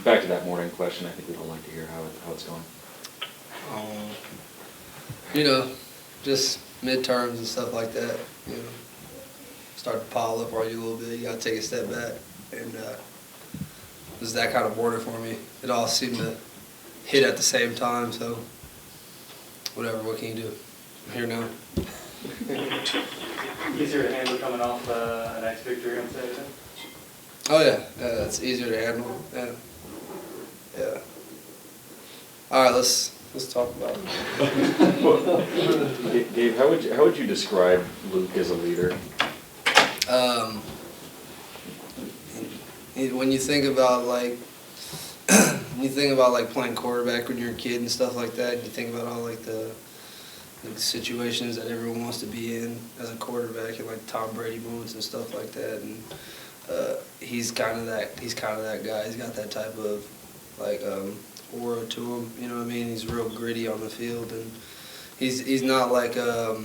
Back to that morning question, I think we'd all like to hear how it's going. You know, just midterms and stuff like that, you know, start to pile up on you a little bit. You got to take a step back. And it was that kind of morning for me. It all seemed to hit at the same time, so whatever, what can you do? I'm here now. Easier to handle coming off a nice victory on Saturday? Oh yeah, it's easier to handle. Yeah. All right, let's talk about it. Gabe, how would you describe Luke as a leader? When you think about like playing quarterback when you're a kid and stuff like that, and you think about all like the situations that everyone wants to be in as a quarterback and like Tom Brady moments and stuff like that, and he's kind of that guy. He's got that type of like aura to him. You know what I mean? He's real gritty on the field, and he's not like I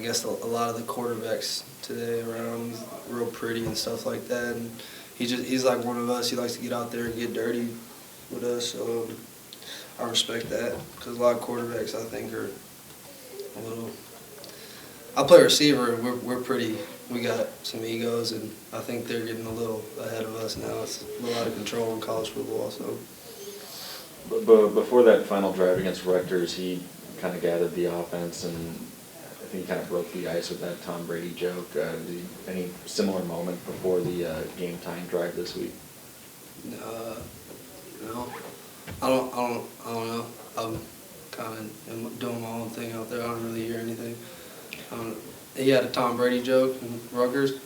guess a lot of the quarterbacks today around. He's real pretty and stuff like that, and he's like one of us. He likes to get out there and get dirty with us. So I respect that, because a lot of quarterbacks I think are a little. I play receiver, and we're pretty. We got some egos, and I think they're getting a little ahead of us now. It's a little out of control in college football. So. But before that final drive against Rutgers, he kind of gathered the offense, and I think he kind of broke the ice with that Tom Brady joke. Any similar moment before the game-tying drive this week? No, I don't know. I'm kind of doing my own thing out there. I don't really hear anything. He had a Tom Brady joke in Rutgers.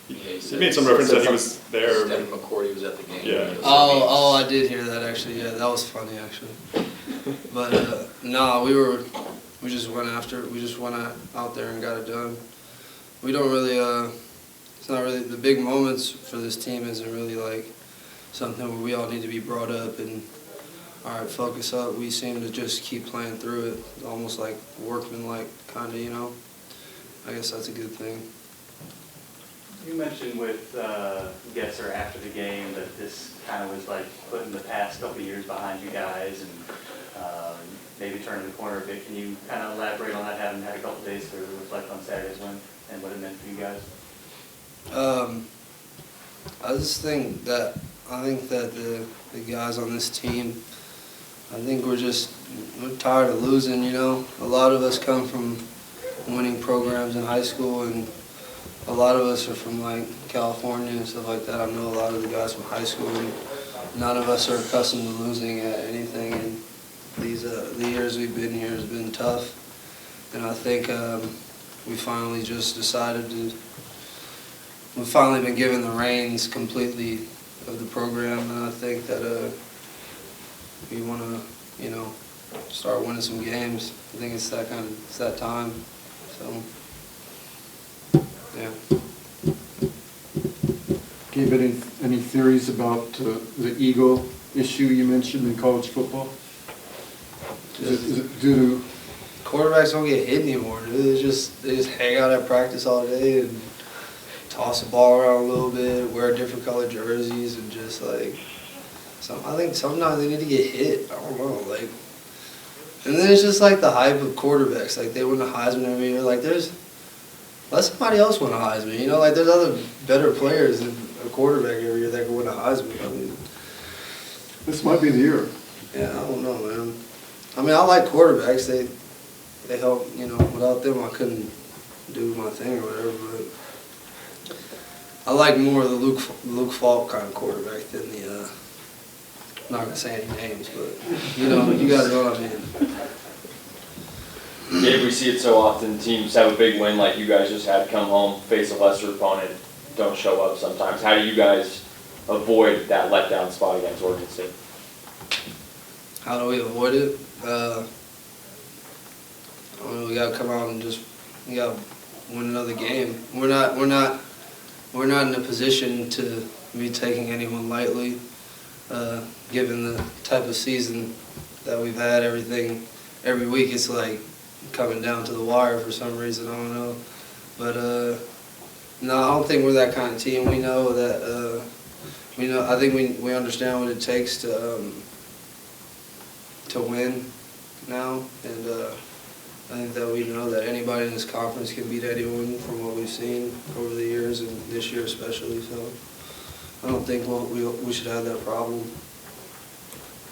He made some reference that he was there. Stan McCourty was at the game. Yeah. Oh, I did hear that actually. Yeah, that was funny actually. But no, we just went after it. We just went out there and got it done. We don't really. It's not really the big moments for this team. Isn't really like something where we all need to be brought up and all right, focus up. We seem to just keep playing through it, almost like workman-like kind of. You know, I guess that's a good thing. You mentioned with Gesser after the game that this kind of was like putting the past couple of years behind you guys and maybe turning the corner a bit. Can you kind of elaborate on that, having had a couple of days to reflect on Saturday's win and what it meant for you guys? I think that the guys on this team, I think we're tired of losing, you know. A lot of us come from winning programs in high school, and a lot of us are from like California and stuff like that. I know a lot of the guys from high school, and none of us are accustomed to losing at anything. And the years we've been here has been tough, and I think we finally just decided to. We've finally been given the reins completely of the program, and I think that we want to, you know, start winning some games. I think it's that time. So. Yeah. Gabe, any theories about the ego issue you mentioned in college football? Is it due to quarterbacks don't get hit anymore, dude. They just hang out at practice all day and toss the ball around a little bit, wear different colored jerseys, and just like I think sometimes they need to get hit. I don't know, like. And then it's just like the hype of quarterbacks, like they win the Heisman every year. Like let somebody else win a Heisman, you know? Like, there's other better players than a quarterback every year that can win a Heisman. I mean, this might be the year? Yeah, I don't know, man. I mean, I like quarterbacks. They help, you know. Without them, I couldn't do my thing or whatever. But I like more of the Luke Falk kind of quarterback than the. I'm not gonna say any names, but you know, you guys know what I mean. Gabe, we see it so often. Teams have a big win like you guys just had, come home, face a lesser opponent, don't show up sometimes. How do you guys avoid that letdown spot against Oregon State? How do we avoid it? I mean, we gotta come out and we gotta win another game. We're not in a position to be taking anyone lightly, given the type of season that we've had. Every week it's like coming down to the wire for some reason, I don't know. But no, I don't think we're that kind of team. We know that I think we understand what it takes to win now, and I think that we know that anybody in this conference can beat anyone from what we've seen over the years, and this year especially. So I don't think we should have that problem.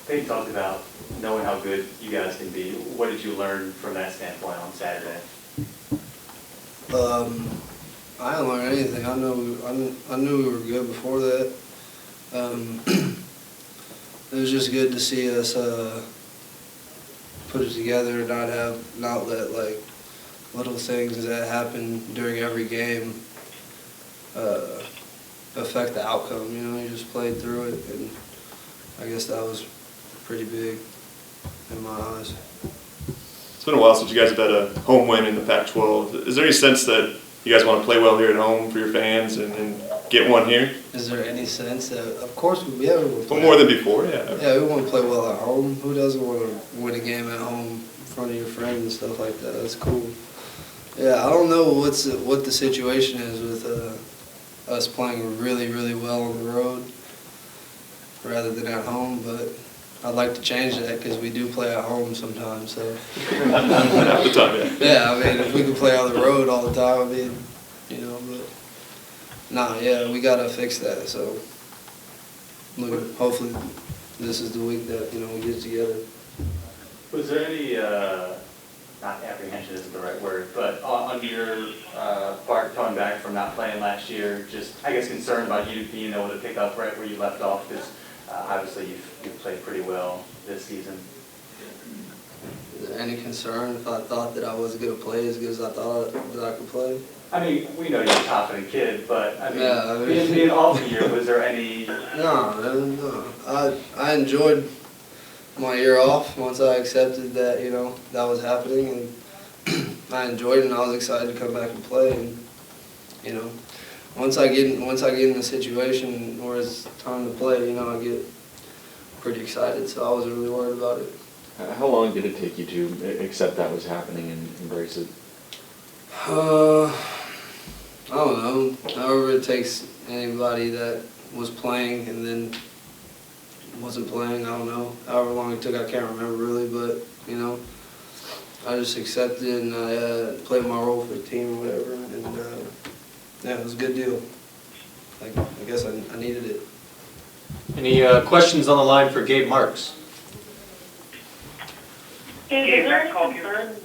They talked about knowing how good you guys can be. What did you learn from that standpoint on Saturday? I didn't learn anything. I knew we were good before that. It was just good to see us put it together and not let like little things that happen during every game affect the outcome. You just played through it, and I guess that was pretty big in my eyes. It's been a while since you guys have had a home win in the Pac-12. Is there any sense that you guys want to play well here at home for your fans and get one here? Is there any sense that, of course, we want to play. But more than before, yeah. Yeah, we want to play well at home. Who doesn't want to win a game at home in front of your friends and stuff like that? That's cool. Yeah, I don't know what the situation is with us playing really, really well on the road rather than at home, but I'd like to change that because we do play at home sometimes. So. Half the time, yeah. Yeah, I mean, if we could play on the road all the time, I mean, but yeah, we gotta fix that. So, hopefully, this is the week that we get together. Was there any, not apprehension isn't the right word, but on your part coming back from not playing last year, just I guess concerned about you being able to pick up right where you left off? Because obviously you've played pretty well this season. Is there any concern if I thought that I wasn't going to play as good as I thought that I could play? I mean, we know you're a confident kid, but I mean, Yeah, being off the year, was there any? No. I enjoyed my year off once I accepted that that was happening, and I enjoyed it, and I was excited to come back and play. And once I get in a situation where it's time to play, I get pretty excited. So I wasn't really worried about it. How long did it take you to accept that was happening and embrace it? I don't know. However it takes anybody that was playing and then wasn't playing, I don't know. However long it took, I can't remember really, but I just accepted it, and I played my role for the team or whatever, and yeah, it was a good deal. I guess I needed it. Any questions on the line for Gabe Marks? Gabe, is there any concern?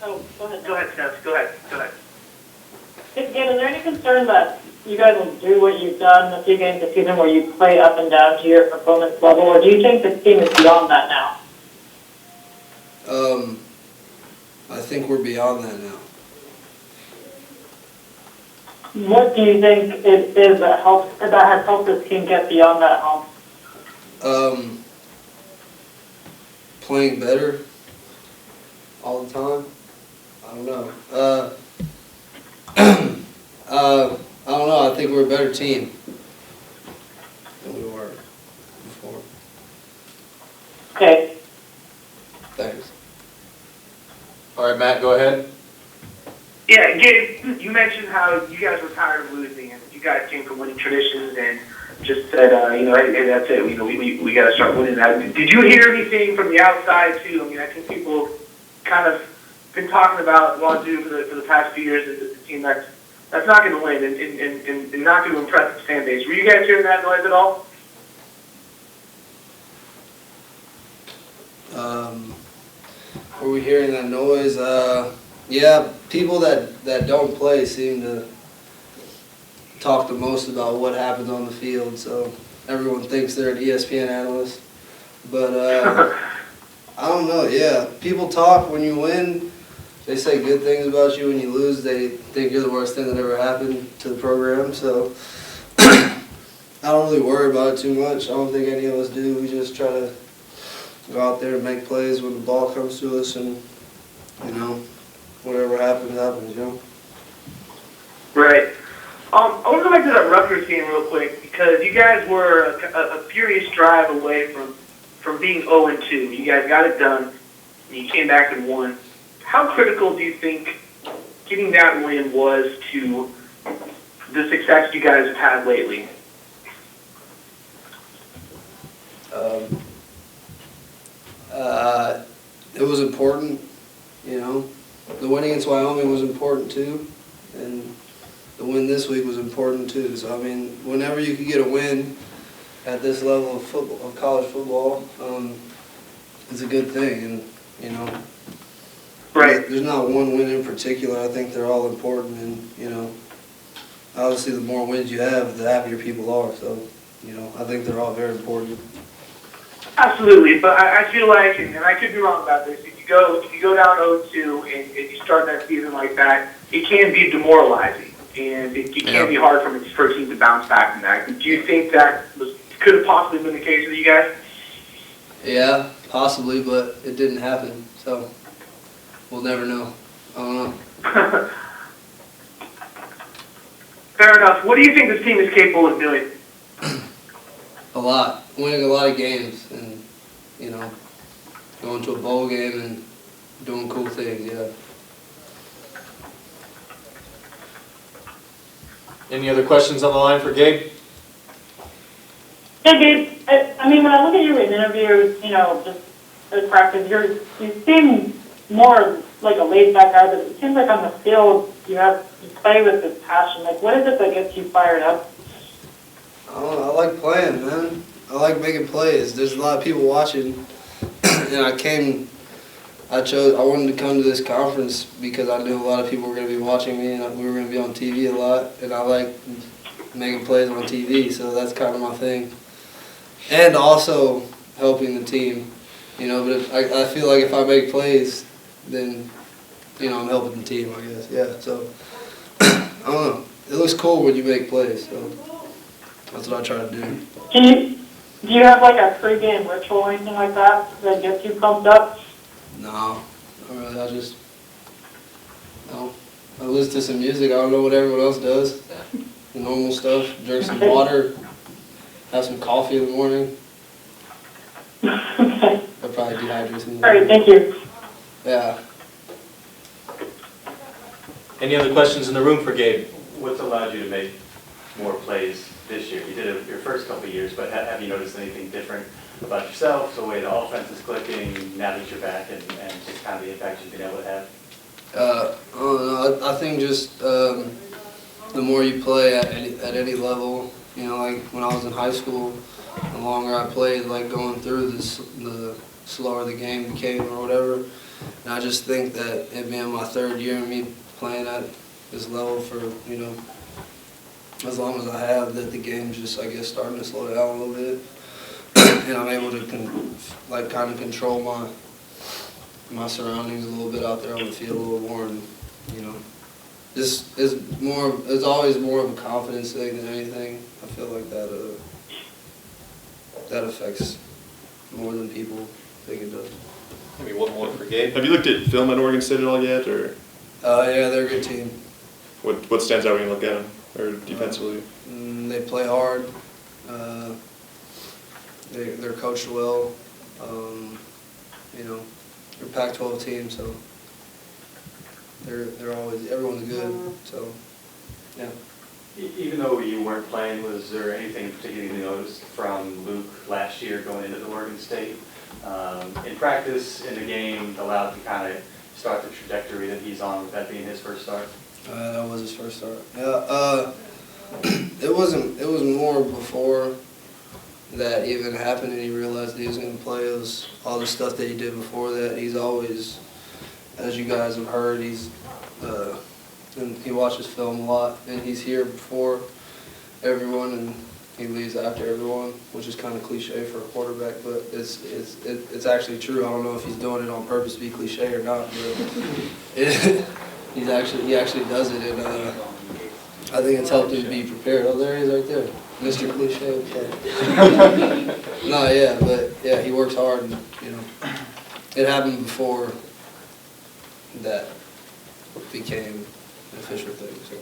Oh, go ahead. Go ahead, Steph. Go ahead. Gabe, is there any concern that you guys will do what you've done a few games this season where you play up and down to your opponent's level, or do you think the team is beyond that now? I think we're beyond that now. What do you think it is that has helped this team get beyond that hump? Playing better all the time. I don't know. I don't know. I think we're a better team than we were before. Okay. Thanks. All right, Matt, go ahead. Yeah, Gabe, you mentioned how you guys were tired of losing, and you guys came from winning traditions, and just said, hey, that's it. We got to start winning that. Did you hear anything from the outside too? I mean, I think people kind of been talking about Wazoo for the past few years as a team that's not going to win and not going to impress the fan base. Were you guys hearing that noise at all? Were we hearing that noise? Yeah, people that don't play seem to talk the most about what happens on the field, so everyone thinks they're an ESPN analyst. But I don't know, yeah. People talk when you win. They say good things about you. When you lose, they think you're the worst thing that ever happened to the program. So I don't really worry about it too much. I don't think any of us do. We just try to go out there and make plays when the ball comes to us, and, whatever happens, happens, Right. I want to go back to that Rutgers game real quick, because you guys were a furious drive away from being 0-2. You guys got it done, and you came back and won. How critical do you think getting that win was to the success you guys have had lately? Um, it was important, you know. The win against Wyoming was important too, and the win this week was important too. So I mean, whenever you can get a win at this level of football, of college football, it's a good thing. And you know, Right. there's not one win in particular. I think they're all important, and you know, obviously the more wins you have, the happier people are. So you know, I think they're all very important. Absolutely, but I feel like, and I could be wrong about this, if you go down 0-2 and you start that season like that, it can be demoralizing, and it can be hard for a team to bounce back from that. Do you think that could have possibly been the case with you guys? Yeah, possibly, but it didn't happen. So we'll never know. I don't know. Fair enough. What do you think this team is capable of doing? A lot, winning a lot of games, and you know, going to a bowl game and doing cool things. Yeah. Any other questions on the line for Gabe? Yeah, Gabe, I mean, when I look at you in interviews, you know, just at practice, you seem more like a laid-back guy, but it seems like on the field you play with this passion. Like, what is it that gets you fired up? I don't know, I like playing, man. I like making plays. There's a lot of people watching, and I wanted to come to this conference because I knew a lot of people were going to be watching me, and we were going to be on TV a lot, and I like making plays on TV, so that's kind of my thing. And also helping the team, you know, but if, I feel like if I make plays, then, you know, I'm helping the team, I guess, yeah, so, I don't know. It looks cool when you make plays, so that's what I try to do. Do you have like a pregame ritual or anything like that gets you pumped up? No, not really. I listen to some music. I don't know what everyone else does. The normal stuff. Drink some water. Have some coffee in the morning. Okay. I'll probably dehydrate some. All right, thank you. Yeah. Any other questions in the room for Gabe? What's allowed you to make more plays this year? You did it your first couple of years, but have you noticed anything different about yourself, the way the offense is clicking now that you're back, and just kind of the impact you've been able to have? I don't know. I think just the more you play at any level, you know, like when I was in high school, the longer I played, like going through this, the slower the game became or whatever. And I just think that it being my third year and me playing at this level for, you know, as long as I have, that the game's just, I guess, starting to slow down a little bit. And I'm able to kind of control my surroundings a little bit out there on the field a little more, and you know, it's always more of a confidence thing than anything. I feel like that affects more than people think it does. Maybe one more for Gabe. Have you looked at film at Oregon State at all yet, or Yeah, they're a good team. what stands out when you look at them, or defensively? They play hard. They're coached well. You know, they're a Pac-12 team, so they're always, everyone's good. So yeah. Even though you weren't playing, was there anything particularly you noticed from Luke last year going into the Oregon State in practice, in the game, that allowed to kind of start the trajectory that he's on, with that being his first start? That was his first start. Yeah. It was more before that even happened and he realized that he was going to play. It was all the stuff that he did before that. He's always, as you guys have heard, and he watches film a lot, and he's here before everyone and he leaves after everyone, which is kind of cliche for a quarterback, but it's actually true. I don't know if he's doing it on purpose to be cliche or not, but he actually does it, and I think it's helped him be prepared. Oh, there he is right there. Mr. Cliche. No, yeah, but yeah, he works hard, and you know, it happened before that became an official thing. So.